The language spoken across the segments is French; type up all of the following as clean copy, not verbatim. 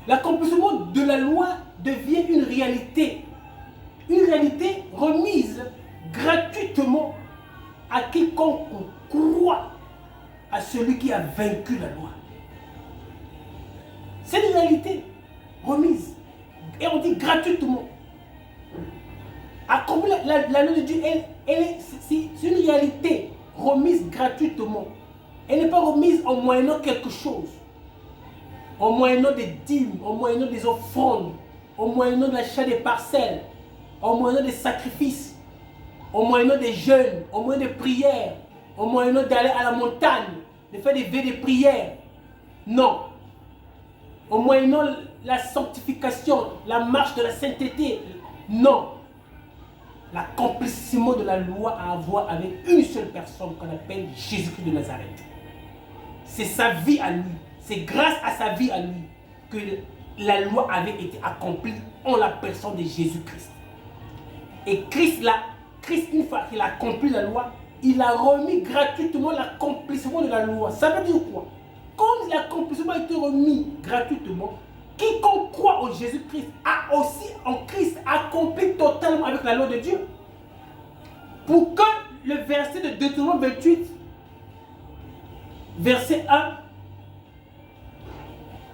L'accomplissement de la loi devient une réalité remise gratuitement à quiconque croit à celui qui a vaincu la loi. C'est une réalité remise. Et on dit gratuitement. Accomplir la loi de Dieu, c'est une réalité remise gratuitement. Elle n'est pas remise en moyennant quelque chose. En moyennant des dîmes, en moyennant des offrandes, en moyennant de l'achat des parcelles, en moyennant des sacrifices, en moyennant des jeûnes, en moyennant des prières, en moyennant d'aller à la montagne, de faire des veillées de prières. Non. En moyennant la sanctification, la marche de la sainteté. Non. L'accomplissement de la loi a à voir avec une seule personne qu'on appelle Jésus-Christ de Nazareth. C'est sa vie à lui. C'est grâce à sa vie à lui que la loi avait été accomplie en la personne de Jésus-Christ. Et Christ, une fois qu'il a accompli la loi, il a remis gratuitement l'accomplissement de la loi. Ça veut dire quoi? Comme l'accomplissement a été remis gratuitement, quiconque croit en Jésus-Christ a aussi en Christ accompli totalement avec la loi de Dieu. Pour que le verset de Deutéronome 28, verset 1,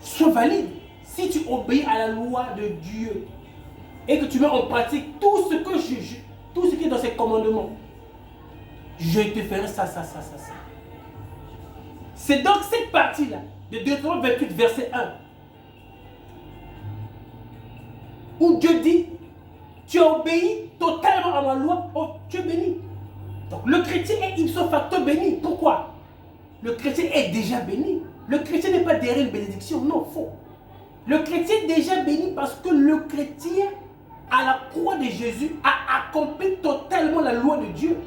soit valide. Si tu obéis à la loi de Dieu et que tu mets en pratique tout ce qui est dans ses commandements, je te ferai ça. C'est donc cette partie-là de Deutéronome 28, verset 1, où Dieu dit, tu as obéi totalement à ma loi, oh, tu es béni. Donc le chrétien est ipso facto béni. Pourquoi? Le chrétien est déjà béni. Le chrétien n'est pas derrière une bénédiction, non, faux. Le chrétien est déjà béni parce que le chrétien, à la croix de Jésus, a accompli totalement la loi de Dieu.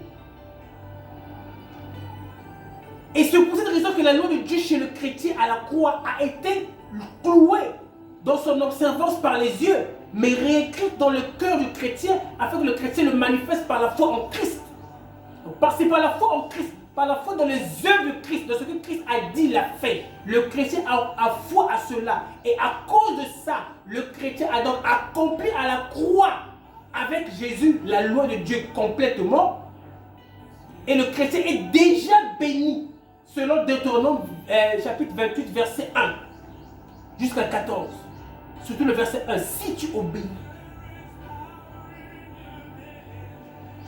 Et c'est pour cette raison que la loi de Dieu chez le chrétien à la croix a été clouée dans son observance par les yeux, mais réécrite dans le cœur du chrétien afin que le chrétien le manifeste par la foi en Christ. C'est par la foi en Christ, par la foi dans les œuvres de Christ, dans ce que Christ a dit, il a fait. Le chrétien a foi à cela. Et à cause de ça, le chrétien a donc accompli à la croix avec Jésus la loi de Dieu complètement. Et le chrétien est déjà béni, selon Deutéronome chapitre 28, verset 1 jusqu'à 14. Surtout le verset 1, si tu obéis.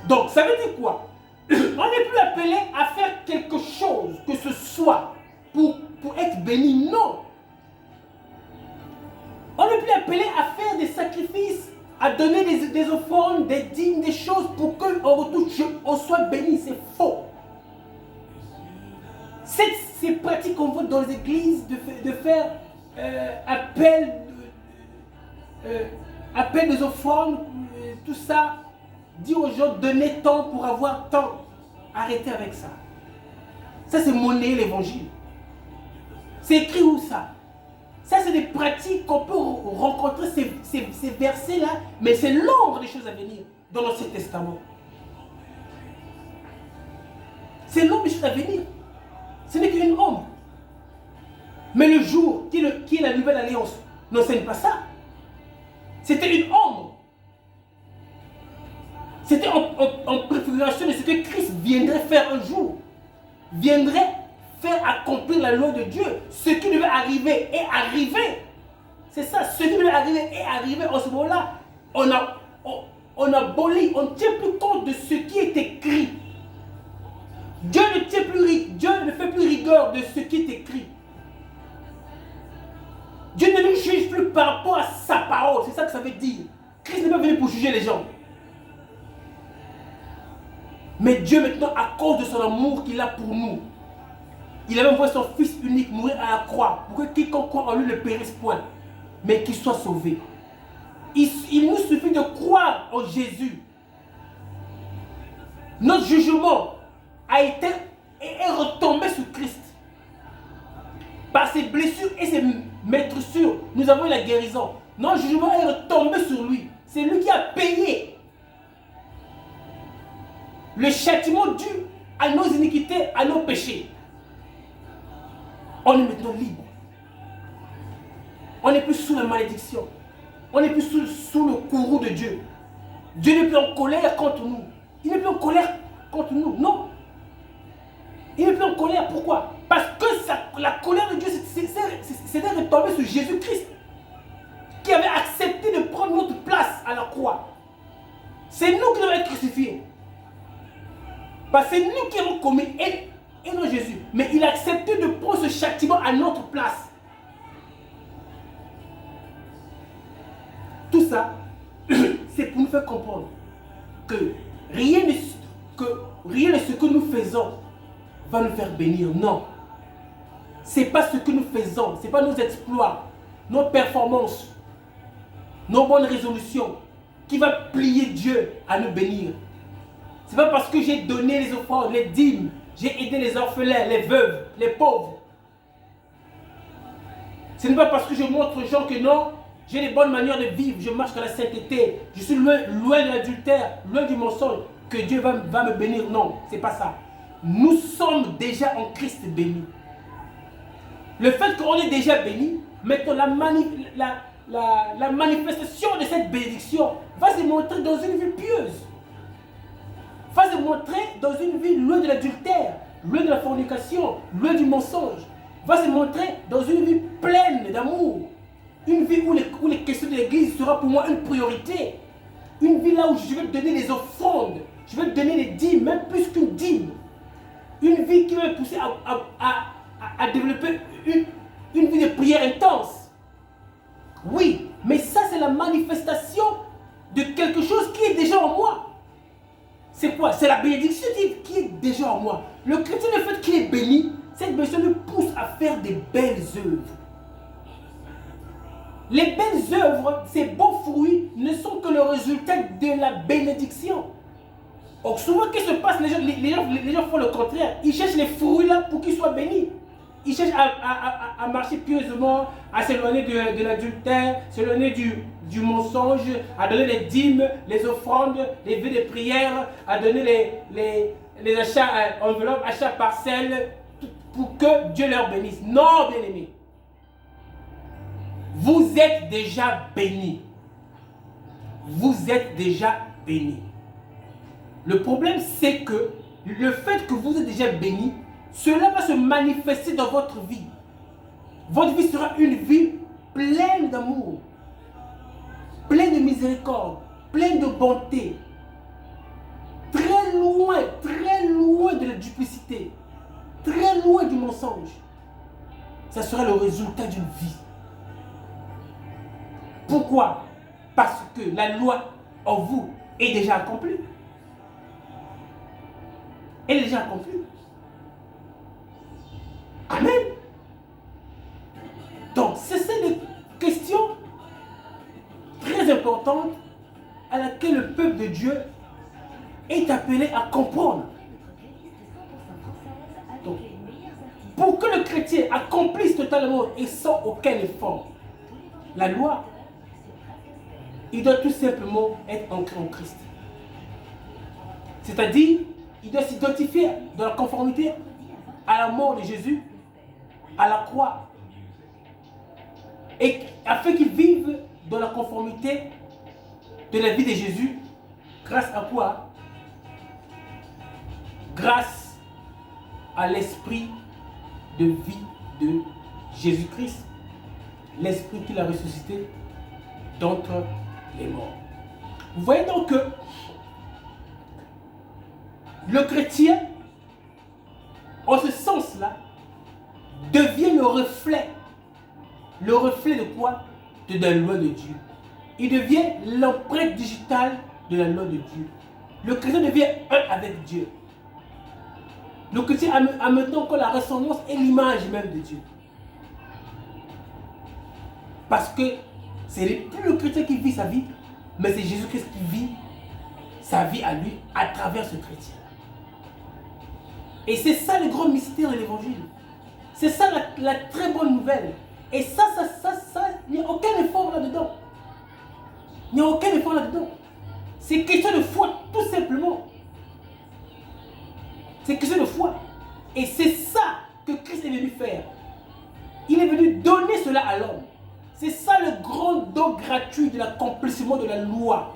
Donc, ça veut dire quoi? On n'est plus appelé à faire quelque chose que ce soit pour être béni, non. On n'est plus appelé à faire des sacrifices, à donner des offrandes, des dîmes, des choses pour qu'en retour on soit béni. C'est faux. Ces pratiques qu'on voit dans les églises de faire appel des offrandes, tout ça, dire aux gens donnez tant pour avoir tant. Arrêtez avec ça. Ça c'est monnaie l'évangile. C'est écrit où ça? Ça c'est des pratiques qu'on peut rencontrer ces versets-là, mais c'est l'ombre des choses à venir dans l'Ancien Testament. C'est l'ombre des choses à venir. Ce n'est qu'une ombre. Mais le jour qui est la nouvelle alliance n'enseigne pas ça. C'était une ombre. C'était en préfiguration de ce que Christ viendrait faire un jour. Viendrait faire accomplir la loi de Dieu. Ce qui devait arriver est arrivé. C'est ça, ce qui devait arriver est arrivé. En ce moment-là, on abolit, on ne tient plus compte de ce qui est écrit. Dieu ne fait plus rigueur de ce qui est écrit. Dieu ne nous juge plus par rapport à sa parole. C'est ça que ça veut dire. Christ n'est pas venu pour juger les gens. Mais Dieu maintenant, à cause de son amour qu'il a pour nous, il a même envoyé son Fils unique mourir à la croix pour que quiconque croit en lui ne périsse point, mais qu'il soit sauvé. Il nous suffit de croire en Jésus. Notre jugement est retombé sur Christ. Par ses blessures et ses maîtressures, nous avons eu la guérison. Notre jugement est retombé sur lui. C'est lui qui a payé le châtiment dû à nos iniquités, à nos péchés. On est maintenant libre. On n'est plus sous la malédiction. On n'est plus sous le courroux de Dieu. Dieu n'est plus en colère contre nous. Il n'est plus en colère contre nous. Non. Il n'est plus en colère. Pourquoi? Parce que la colère de Dieu, c'était retombé sur Jésus-Christ, qui avait accepté de prendre notre place à la croix. C'est nous qui devons être crucifiés. Parce que c'est nous qui avons commis, et non Jésus. Mais il a accepté de prendre ce châtiment à notre place. Tout ça, c'est pour nous faire comprendre que rien de ce que nous faisons va nous faire bénir. Non. Ce n'est pas ce que nous faisons, ce n'est pas nos exploits, nos performances, nos bonnes résolutions qui va plier Dieu à nous bénir. Ce n'est pas parce que j'ai donné les offrandes, les dîmes, j'ai aidé les orphelins, les veuves, les pauvres. Ce n'est pas parce que je montre aux gens que non, j'ai les bonnes manières de vivre, je marche dans la sainteté, je suis loin de l'adultère, loin du mensonge, que Dieu va me bénir. Non, ce n'est pas ça. Nous sommes déjà en Christ bénis. Le fait qu'on est déjà béni, maintenant la manifestation de cette bénédiction va se montrer dans une vie pieuse. Va se montrer dans une vie loin de l'adultère, loin de la fornication, loin du mensonge. Va se montrer dans une vie pleine d'amour. Une vie où les questions de l'église sera pour moi une priorité. Une vie là où je vais te donner les offrandes, je vais te donner les dîmes, même plus qu'une dîme. Une vie qui va me pousser à développer une vie de prière intense. Oui, mais ça c'est la manifestation de quelque chose qui est déjà en moi. C'est quoi? C'est la bénédiction qui est déjà en moi. Le chrétien, le fait qu'il est béni, cette bénédiction le pousse à faire des belles œuvres. Les belles œuvres, ces beaux fruits, ne sont que le résultat de la bénédiction. Donc souvent, qu'est-ce qui se passe? Les gens font le contraire. Ils cherchent les fruits là pour qu'ils soient bénis. Ils cherchent à marcher pieusement, à s'éloigner de l'adultère, s'éloigner du mensonge, à donner les dîmes, les offrandes, les vœux de prière, à donner les achats enveloppes, achats parcelles, pour que Dieu leur bénisse. Non, bien-aimés. Vous êtes déjà bénis. Vous êtes déjà bénis. Le problème, c'est que le fait que vous êtes déjà bénis, cela va se manifester dans votre vie. Votre vie sera une vie pleine d'amour, pleine de miséricorde, pleine de bonté, très loin de la duplicité, très loin du mensonge. Ça sera le résultat d'une vie. Pourquoi? Parce que la loi en vous est déjà accomplie. Elle est déjà accomplie. Amen. Donc, c'est une question très importante à laquelle le peuple de Dieu est appelé à comprendre. Donc, pour que le chrétien accomplisse totalement et sans aucun effort la loi, il doit tout simplement être ancré en Christ. C'est-à-dire, il doit s'identifier dans la conformité à la mort de Jésus, à la croix. Et afin qu'il vive dans la conformité de la vie de Jésus, grâce à quoi? Grâce à l'esprit de vie de Jésus-Christ. L'esprit qu'il a ressuscité d'entre les morts. Vous voyez donc que le chrétien, en ce sens-là, devient le reflet. Le reflet de quoi? De la loi de Dieu. Il devient l'empreinte digitale de la loi de Dieu. Le chrétien devient un avec Dieu. Le chrétien a maintenant que la ressemblance et l'image même de Dieu. Parce que ce n'est plus le chrétien qui vit sa vie, mais c'est Jésus-Christ qui vit sa vie à lui à travers ce chrétien. Et c'est ça le grand mystère de l'évangile. C'est ça la très bonne nouvelle. Et ça, il n'y a aucun effort là-dedans. Il n'y a aucun effort là-dedans. C'est question de foi, tout simplement. C'est question de foi. Et c'est ça que Christ est venu faire. Il est venu donner cela à l'homme. C'est ça le grand don gratuit de l'accomplissement de la loi.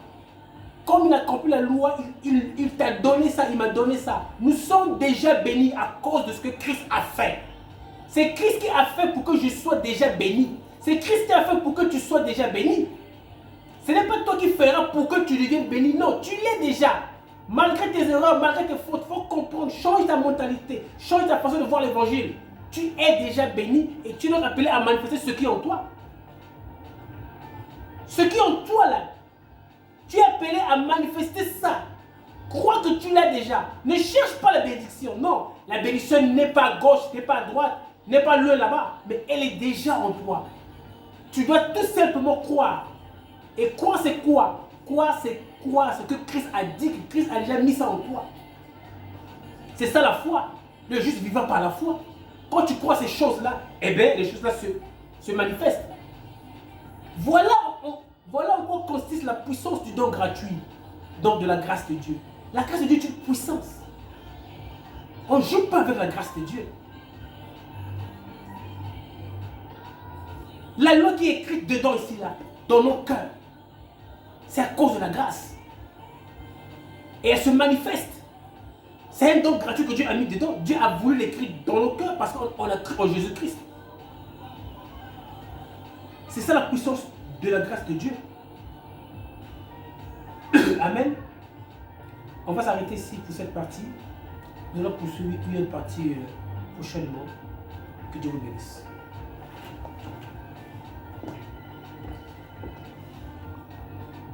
Comme il a accompli la loi, il t'a donné ça, il m'a donné ça. Nous sommes déjà bénis à cause de ce que Christ a fait. C'est Christ qui a fait pour que je sois déjà béni. C'est Christ qui a fait pour que tu sois déjà béni. Ce n'est pas toi qui feras pour que tu deviennes béni. Non, tu l'es déjà. Malgré tes erreurs, malgré tes fautes, il faut comprendre. Change ta mentalité. Change ta façon de voir l'évangile. Tu es déjà béni et tu dois appelé à manifester ce qui est en toi. Ce qui est en toi là. Tu es appelé à manifester ça. Crois que tu l'as déjà. Ne cherche pas la bénédiction. Non, la bénédiction n'est pas à gauche, n'est pas à droite, n'est pas loin là-bas. Mais elle est déjà en toi. Tu dois tout simplement croire. Et croire c'est quoi? Croire c'est quoi? Ce que Christ a dit, que Christ a déjà mis ça en toi. C'est ça la foi. Le juste vivant par la foi. Quand tu crois ces choses-là, eh bien les choses-là se manifestent. Voilà en quoi consiste la puissance du don gratuit, donc de la grâce de Dieu. La grâce de Dieu est une puissance. On ne joue pas avec la grâce de Dieu. La loi qui est écrite dedans ici, là, dans nos cœurs, c'est à cause de la grâce. Et elle se manifeste. C'est un don gratuit que Dieu a mis dedans. Dieu a voulu l'écrire dans nos cœurs parce qu'on a cru en Jésus-Christ. C'est ça la puissance de la grâce de Dieu. Amen. On va s'arrêter ici pour cette partie. Nous allons poursuivre une autre partie prochainement. Que Dieu vous bénisse.